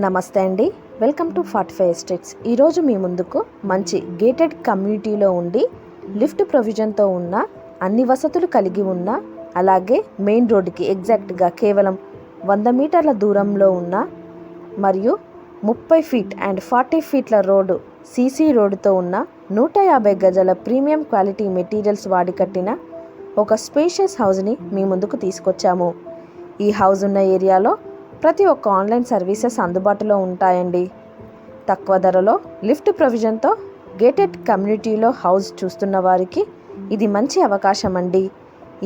నమస్తే అండి, welcome to 45 estates. ఈరోజు మీ ముందుకు మంచి గేటెడ్ కమ్యూనిటీలో ఉండి లిఫ్ట్ ప్రొవిజన్తో ఉన్న అన్ని వసతులు కలిగి ఉన్న, అలాగే మెయిన్ రోడ్డుకి ఎగ్జాక్ట్గా కేవలం 100 మీటర్ల దూరంలో ఉన్న మరియు 30 ఫీట్ అండ్ 40 ఫీట్ల రోడ్డు సీసీ రోడ్డుతో ఉన్న 150 గజాల ప్రీమియం క్వాలిటీ మెటీరియల్స్ వాడి కట్టిన ఒక స్పేషియస్ హౌస్ని మీ ముందుకు తీసుకొచ్చాము. ఈ హౌస్ ఉన్న ఏరియాలో ప్రతి ఒక్క ఆన్లైన్ సర్వీసెస్ అందుబాటులో ఉంటాయండి. తక్కువ ధరలో లిఫ్ట్ ప్రొవిజన్తో గేటెడ్ కమ్యూనిటీలో హౌస్ చూస్తున్న వారికి ఇది మంచి అవకాశం అండి.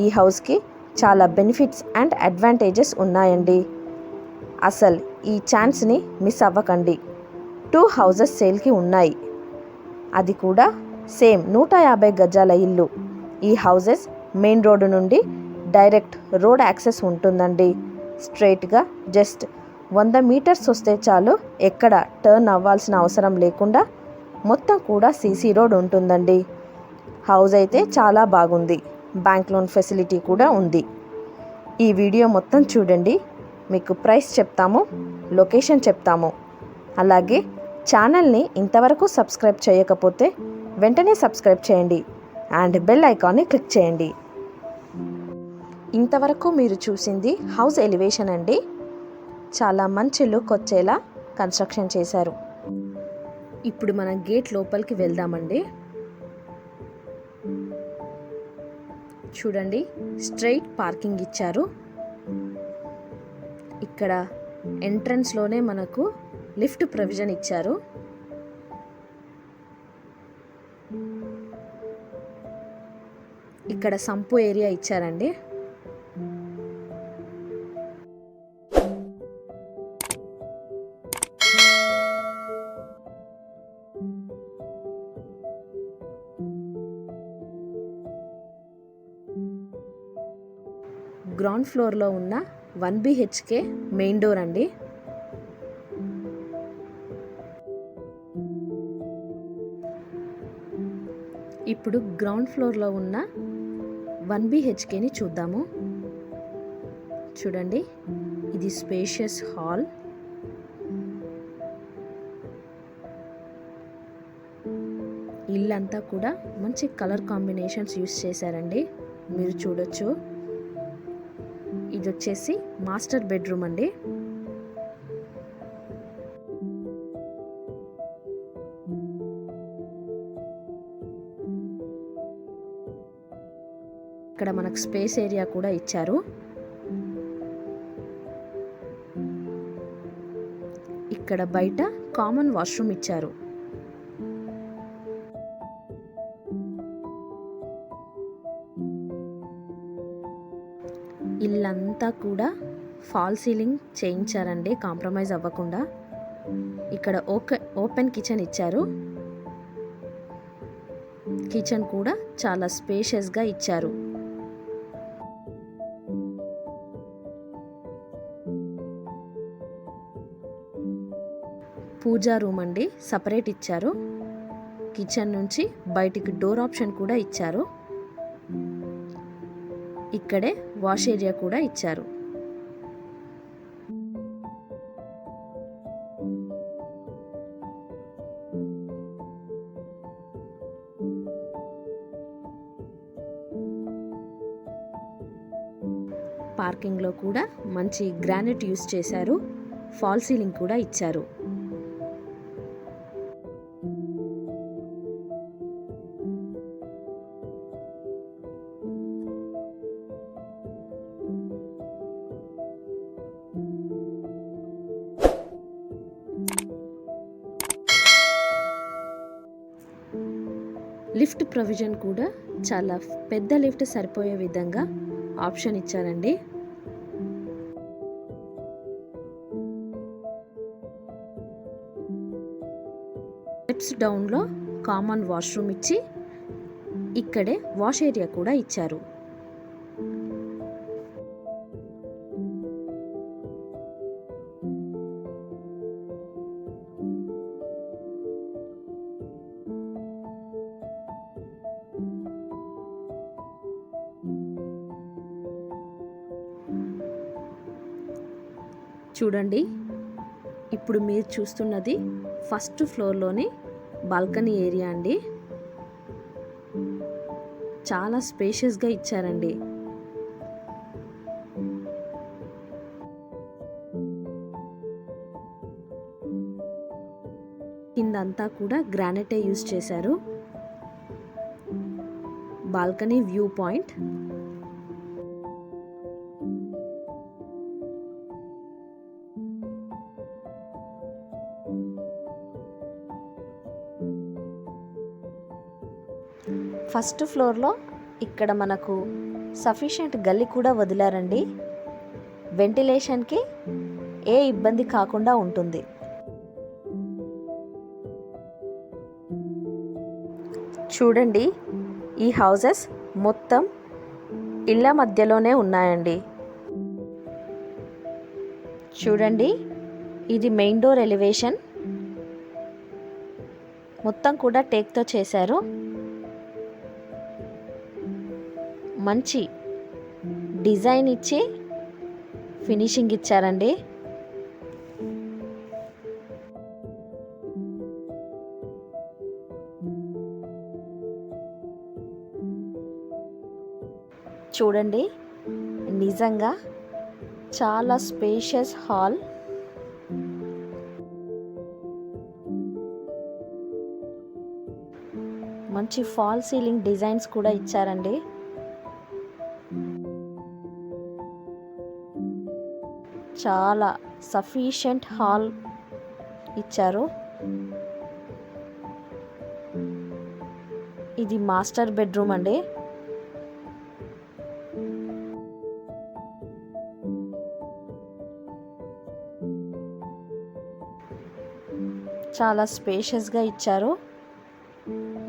ఈ హౌస్కి చాలా బెనిఫిట్స్ అండ్ అడ్వాంటేజెస్ ఉన్నాయండి. అసలు ఈ ఛాన్స్ని మిస్ అవ్వకండి. 2 హౌసెస్ సేల్కి ఉన్నాయి, అది కూడా సేమ్ 150 గజాల ఇల్లు. ఈ హౌసెస్ మెయిన్ రోడ్డు నుండి డైరెక్ట్ రోడ్ యాక్సెస్ ఉంటుందండి. స్ట్రైట్గా జస్ట్ 100 మీటర్స్ వస్తే చాలు, ఎక్కడ టర్న్ అవ్వాల్సిన అవసరం లేకుండా మొత్తం కూడా సీసీ రోడ్ ఉంటుందండి. హౌస్ అయితే చాలా బాగుంది, బ్యాంక్ లోన్ ఫెసిలిటీ కూడా ఉంది. ఈ వీడియో మొత్తం చూడండి, మీకు ప్రైస్ చెప్తాము, లొకేషన్ చెప్తాము. అలాగే ఛానల్ని ఇంతవరకు సబ్స్క్రైబ్ చేయకపోతే వెంటనే సబ్స్క్రైబ్ చేయండి అండ్ బెల్ ఐకాన్ని క్లిక్ చేయండి. ఇంతవరకు మీరు చూసింది హౌస్ ఎలివేషన్ అండి. చాలా మంచి లుక్ వచ్చేలా కన్స్ట్రక్షన్ చేశారు. ఇప్పుడు మనం గేట్ లోపలికి వెళ్దామండి. చూడండి, స్ట్రైట్ పార్కింగ్ ఇచ్చారు. ఇక్కడ ఎంట్రన్స్లోనే మనకు లిఫ్ట్ ప్రొవిజన్ ఇచ్చారు. ఇక్కడ సంపు ఏరియా ఇచ్చారండి. గ్రౌండ్ ఫ్లోర్లో ఉన్న 1 BHK మెయిన్ డోర్ అండి. ఇప్పుడు గ్రౌండ్ ఫ్లోర్లో ఉన్న 1 BHKని చూద్దాము. చూడండి, ఇది స్పేషియస్ హాల్. ఇల్లంతా కూడా మంచి కలర్ కాంబినేషన్స్ యూస్ చేశారండి, మీరు చూడొచ్చు. ఇది వచ్చేసి మాస్టర్ బెడ్రూమ్ అండి. ఇక్కడ మనకు స్పేస్ ఏరియా కూడా ఇచ్చారు. ఇక్కడ బయట కామన్ వాష్రూమ్ ఇచ్చారు. ఇల్లంతా కూడా ఫాల్ సీలింగ్ చేయించారండి, కాంప్రమైజ్ అవ్వకుండా. ఇక్కడ ఓపెన్ కిచెన్ ఇచ్చారు. కిచెన్ కూడా చాలా స్పేషియస్గా ఇచ్చారు. పూజా రూమ్ అండి, సపరేట్ ఇచ్చారు. కిచెన్ నుంచి బయటికి డోర్ ఆప్షన్ కూడా ఇచ్చారు. ఇక్కడే వాష్ ఏరియా కూడా ఇచ్చారు. పార్కింగ్లో కూడా మంచి గ్రానైట్ యూస్ చేశారు. ఫాల్ సీలింగ్ కూడా ఇచ్చారు. లిఫ్ట్ ప్రొవిజన్ కూడా చాలా పెద్ద లిఫ్ట్ సరిపోయే విధంగా ఆప్షన్ ఇచ్చారండి. స్టెప్స్ డౌన్లో కామన్ వాష్రూమ్ ఇచ్చి ఇక్కడే వాష్ ఏరియా కూడా ఇచ్చారు. చూడండి, ఇప్పుడు మీరు చూస్తున్నది ఫస్ట్ ఫ్లోర్లోని బాల్కనీ ఏరియా అండి. చాలా స్పేషియస్గా ఇచ్చారండి. కిందంతా కూడా గ్రానైటే యూజ్ చేశారు. Balcony view point. ఫస్ట్ ఫ్లోర్లో ఇక్కడ మనకు సఫిషియెంట్ గల్లీ కూడా వదిలారండి. వెంటిలేషన్కి ఏ ఇబ్బంది కాకుండా ఉంటుంది. చూడండి, ఈ హౌసెస్ మొత్తం ఇళ్ళ మధ్యలోనే ఉన్నాయండి. చూడండి, ఇది మెయిన్ డోర్ ఎలివేషన్. మొత్తం కూడా టేక్తో చేశారు. మంచి డిజైన్ ఇచ్చి ఫినిషింగ్ ఇచ్చారండి. చూడండి, నిజంగా చాలా స్పేషియస్ హాల్. మంచి ఫాల్ సీలింగ్ డిజైన్స్ కూడా ఇచ్చారండి. చాలా సఫిషియెంట్ హాల్ ఇచ్చారు. ఇది మాస్టర్ బెడ్రూమ్ అండి. చాలా స్పేషియస్గా ఇచ్చారు.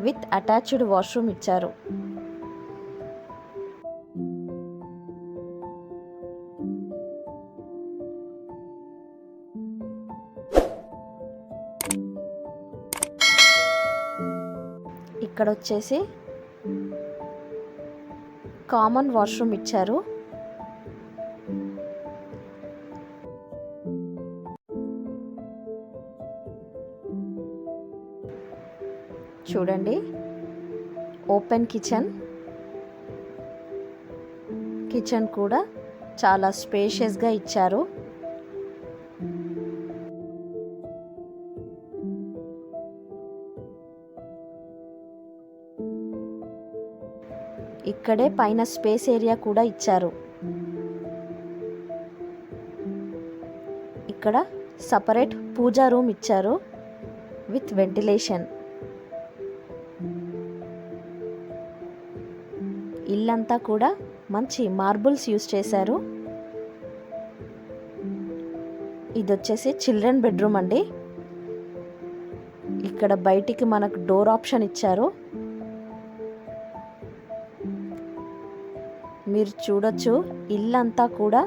విత్ అటాచ్డ్ వాష్రూమ్ ఇచ్చారు. ఇక్కడ వచ్చేసి కామన్ వాష్రూమ్ ఇచ్చారు. చూడండి, ఓపెన్ కిచెన్. కిచెన్ కూడా చాలా స్పేషియస్గా ఇచ్చారు. ఇక్కడే పైన స్పేస్ ఏరియా కూడా ఇచ్చారు. ఇక్కడ సపరేట్ పూజా రూమ్ ఇచ్చారు విత్ వెంటిలేషన్. ఇల్లంతా కూడా మంచి మార్బుల్స్ యూజ్ చేశారు. ఇది వచ్చేసి చిల్డ్రన్ బెడ్రూమ్ అండి. ఇక్కడ బయటికి మనకు డోర్ ఆప్షన్ ఇచ్చారు. మీరు చూడొచ్చు, ఇల్లంతా కూడా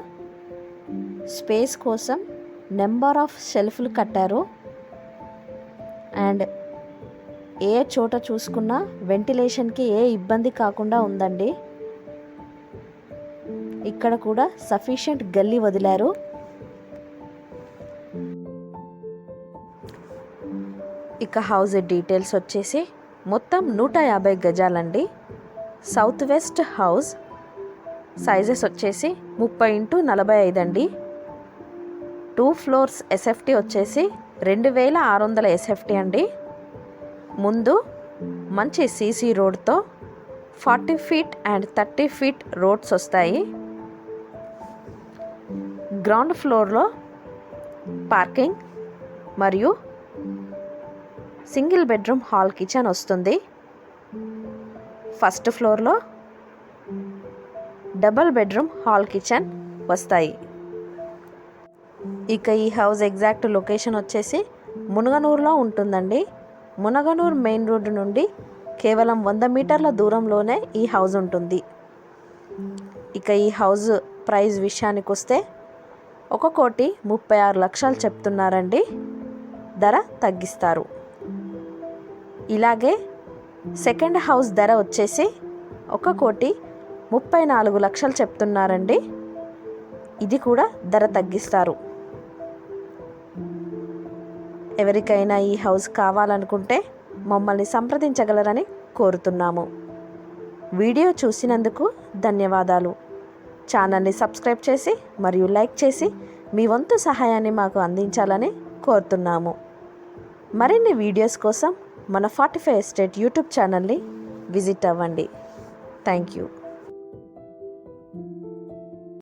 స్పేస్ కోసం నెంబర్ ఆఫ్ షెల్ఫ్లు కట్టారు. అండ్ ఏ చోట చూసుకున్నా వెంటిలేషన్కి ఏ ఇబ్బంది కాకుండా ఉందండి. ఇక్కడ కూడా సఫిషియెంట్ గల్లీ వదిలారు. ఇక హౌస్ డీటెయిల్స్ వచ్చేసి మొత్తం 150 గజాలండి. South west house. సైజెస్ వచ్చేసి 30x45 అండి. 2 floors ఎస్ఎఫ్టీ వచ్చేసి 2600 ఎస్ఎఫ్టీ అండి. ముందు మంచి సీసీ రోడ్తో 40 feet అండ్ 30 feet రోడ్స్ వస్తాయి. గ్రౌండ్ ఫ్లోర్లో పార్కింగ్ మరియు సింగిల్ బెడ్రూమ్ హాల్ కిచెన్ వస్తుంది. ఫస్ట్ ఫ్లోర్లో డబుల్ బెడ్రూమ్ హాల్ కిచెన్ వస్తాయి. ఇక ఈ హౌస్ ఎగ్జాక్ట్ లొకేషన్ వచ్చేసి మునగనూరులో ఉంటుందండి. మునగనూరు మెయిన్ రోడ్డు నుండి కేవలం 100 మీటర్ల దూరంలోనే ఈ హౌస్ ఉంటుంది. ఇక ఈ హౌస్ ప్రైస్ విషయానికి వస్తే 1,36,00,000 చెప్తున్నారండి. ధర తగ్గిస్తారు. ఇలాగే సెకండ్ హౌస్ ధర వచ్చేసి 1,34,00,000 చెప్తున్నారండి. ఇది కూడా ధర తగ్గిస్తారు. ఎవరికైనా ఈ హౌస్ కావాలనుకుంటే మమ్మల్ని సంప్రదించగలరని కోరుతున్నాము. వీడియో చూసినందుకు ధన్యవాదాలు. ఛానల్ని సబ్స్క్రైబ్ చేసి మరియు లైక్ చేసి మీ వంతు సహాయాన్ని మాకు అందించాలని కోరుతున్నాము. మరిన్ని వీడియోస్ కోసం మన 45 ఎస్టేట్ యూట్యూబ్ ఛానల్ని విజిట్ అవ్వండి. Thank you.